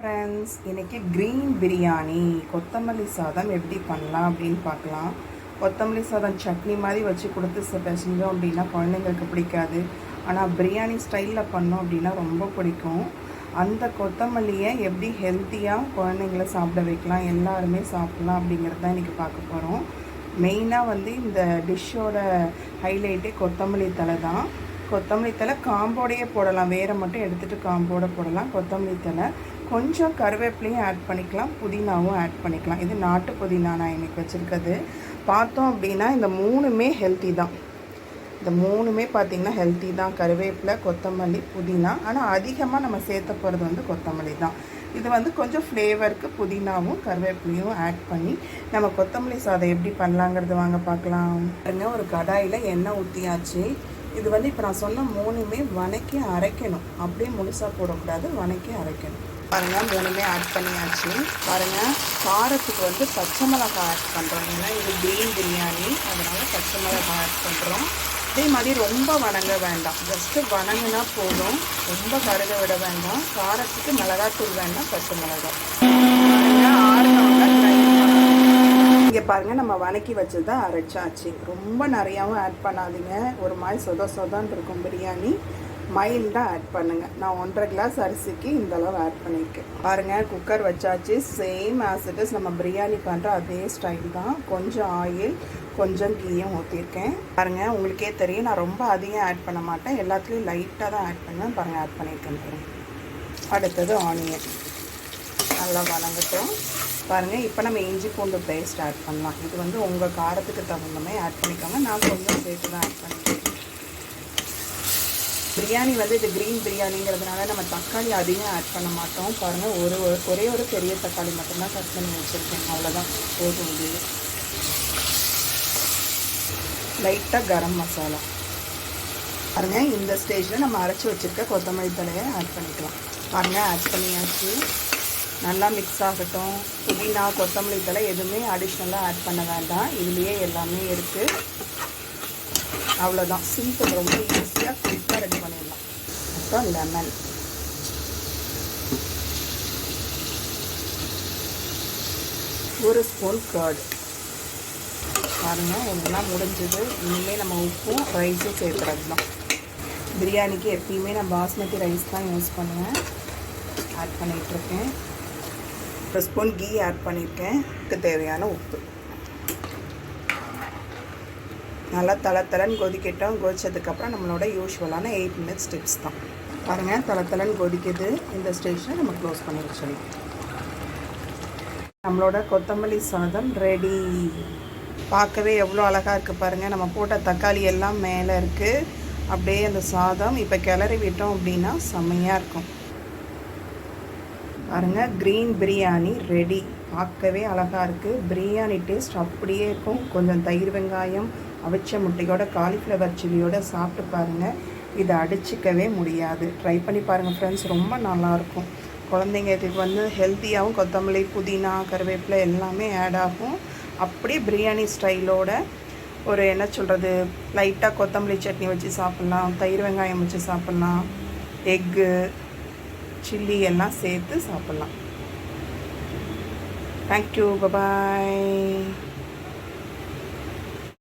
Friends, இன்றைக்கி green biryani கொத்தமல்லி சாதம் எப்படி பண்ணலாம் அப்படின்னு பார்க்கலாம். கொத்தமல்லி சாதம் சட்னி மாதிரி வச்சு கொடுத்து செஞ்சோம் அப்படின்னா குழந்தைங்களுக்கு பிடிக்காது. ஆனால் பிரியாணி ஸ்டைலில் பண்ணோம் அப்படின்னா ரொம்ப பிடிக்கும். அந்த கொத்தமல்லியை எப்படி ஹெல்த்தியாக குழந்தைங்கள சாப்பிட வைக்கலாம், எல்லாருமே சாப்பிட்லாம் அப்படிங்கிறது தான் இன்றைக்கி பார்க்க போகிறோம். மெயினாக இந்த டிஷ்ஷோட ஹைலைட்டே கொத்தமல்லி தழை தான். கொத்தமல்லி தழை காம்போடையே போடலாம், வேறு மட்டும் எடுத்துகிட்டு காம்போடு போடலாம். கொத்தமல்லி தழை கொஞ்சம் கருவேப்பிலையும் ஆட் பண்ணிக்கலாம், புதினாவும் ஆட் பண்ணிக்கலாம். இது நாட்டு புதினா நான் இன்றைக்கி வச்சுருக்கிறது. பார்த்தோம் அப்படின்னா இந்த மூணுமே ஹெல்த்தி தான். இந்த மூணுமே பார்த்திங்கன்னா ஹெல்த்தி தான், கருவேப்பிலை, கொத்தமல்லி, புதினா. ஆனால் அதிகமாக நம்ம சேர்த்த போகிறது கொத்தமல்லி தான். இது கொஞ்சம் ஃப்ளேவருக்கு புதினாவும் கருவேப்பிலையும் ஆட் பண்ணி நம்ம கொத்தமல்லி சாதம் எப்படி பண்ணலாங்கிறது வாங்க பார்க்கலாம். ஒரு கடாயில் எண்ணெய் ஊற்றியாச்சு. இது இப்போ நான் சொன்ன மூணுமே வணக்கி அரைக்கணும், அப்படியே முழுசாக போடக்கூடாது, வணக்கி அரைக்கணும். பாருங்கள், மூணுமே ஆட் பண்ணியாச்சு. பாருங்கள், காரத்துக்கு பச்சை மிளகாய் ஆட் பண்ணுறோம். ஏன்னா இது க்ரீன் பிரியாணி, அதனால் பச்சை மிளகாய் ஆட் பண்ணுறோம். அதே மாதிரி ரொம்ப வணங்க வேண்டாம், ஜஸ்ட்டு வணங்கினா போதும், ரொம்ப கருக விட வேண்டாம். காரத்துக்கு மிளகாத்தூள் வேண்டாம், பச்சை மிளகாய். இங்கே பாருங்கள், நம்ம வணக்கி வச்சதை அரைச்சாச்சு. ரொம்ப நிறையாவும் ஆட் பண்ணாதீங்க, ஒரு மாதிரி சொதான்னு இருக்கும் பிரியாணி. மைல்டாக ஆட் பண்ணுங்கள். நான் 1.5 கிளாஸ் அரிசிக்கு இந்தளவு ஆட் பண்ணியிருக்கேன். பாருங்கள், குக்கர் வச்சாச்சு. சேம் ஆஸ் இட் இஸ் நம்ம பிரியாணி பண்ணுற அதே ஸ்டைல் தான். கொஞ்சம் ஆயில், கொஞ்சம் கீயும் ஊற்றிருக்கேன். பாருங்கள், உங்களுக்கே தெரியும், நான் ரொம்ப அதிகம் ஆட் பண்ண மாட்டேன், எல்லாத்துலேயும் லைட்டாக தான் ஆட் பண்ணுவேன். பாருங்கள், ஆட் பண்ணியிருக்கேன். பாருங்கள், அடுத்தது ஆனியன் நல்லா வணங்கட்டும். பாருங்கள், இப்போ நம்ம இஞ்சி பூண்டு பேஸ்ட் ஆட் பண்ணலாம். இது உங்கள் காரத்துக்கு தகுந்த மாதிரி ஆட் பண்ணிக்கோங்க. நான் கொஞ்சம் சேர்த்து தான் ஆட் பண்ணிக்கிறேன். பிரியாணி இது க்ரீன் பிரியாணிங்கிறதுனால நம்ம தக்காளி அதிகம் ஆட் பண்ண மாட்டோம். பாருங்கள், ஒரே ஒரு பெரிய தக்காளி மட்டும்தான் கட் பண்ணி வச்சுருக்கேன், அவ்வளோதான், போதும். இது லைட்டாக கரம் மசாலா. பாருங்கள், இந்த ஸ்டேஜில் நம்ம அரைச்சி வச்சுருக்க கொத்தமல்லி தழையை ஆட் பண்ணிக்கலாம். பாருங்கள், ஆட் பண்ணியாச்சு. நல்லா மிக்ஸ் ஆகட்டும். புதினா, கொத்தமல்லி தழை எதுவுமே அடிஷ்னலாக ஆட் பண்ண வேண்டாம், இதுலேயே எல்லாமே இருக்குது. அவ்வளோதான், சிம்பிள், ரொம்ப ஈஸியாக குயிக்காக ரெடி பண்ணிடலாம். அப்புறம் லெமன், ஒரு ஸ்பூன் கர்டு. பாருங்கள், எல்லாம் முடிஞ்சது. இனிமேல் நம்ம உப்பும் ரைஸும் சேர்க்குறது தான். பிரியாணிக்கு எப்பயுமே நான் பாஸ்மதி ரைஸ் தான் யூஸ் பண்ணுவேன். ஆட் பண்ணிகிட்ருக்கேன். ஒரு ஸ்பூன் கீ ஆட் பண்ணியிருக்கேன். இதுக்கு தேவையான உப்பு. நல்லா தளன்னு கொதிக்கட்டும். கொதிச்சதுக்கப்புறம் நம்மளோட யூஸ்வலான 8 மினிட்ஸ் டிப்ஸ் தான். பாருங்கள், தளன்னு கொதிக்குது. இந்த ஸ்டேஜில் நம்ம க்ளோஸ் பண்ணி வச்சிடலாம். நம்மளோட கொத்தமல்லி சாதம் ரெடி. பார்க்கவே எவ்வளோ அழகாக இருக்குது பாருங்கள். நம்ம போட்ட தக்காளி எல்லாம் மேலே இருக்குது. அப்படியே அந்த சாதம் இப்போ கிளறி விட்டோம் அப்படின்னா செம்மையாக இருக்கும். பாருங்கள், க்ரீன் பிரியாணி ரெடி. பார்க்கவே அழகாக இருக்குது. பிரியாணி டேஸ்ட் அப்படியே இருக்கும். கொஞ்சம் தயிர் வெங்காயம், அவிச்ச முட்டையோட, காலிஃப்ளவர் சில்லியோட சாப்பிட்டு பாருங்கள். இதை அடிச்சிக்கவே முடியாது. ட்ரை பண்ணி பாருங்கள் ஃப்ரெண்ட்ஸ், ரொம்ப நல்லாயிருக்கும். குழந்தைங்களுக்கு ஹெல்த்தியாகவும் கொத்தமல்லி, புதினா, கருவேப்பிலை எல்லாமே ஆட் ஆகும். அப்படியே பிரியாணி ஸ்டைலோட ஒரு என்ன சொல்கிறது, லைட்டாக கொத்தமல்லி சட்னி வச்சு சாப்பிட்லாம், தயிர் வெங்காயம் வச்சு சாப்பிட்லாம், எக்கு, சில்லி எல்லாம் சேர்த்து சாப்பிட்லாம். தேங்க்யூ, பாய்.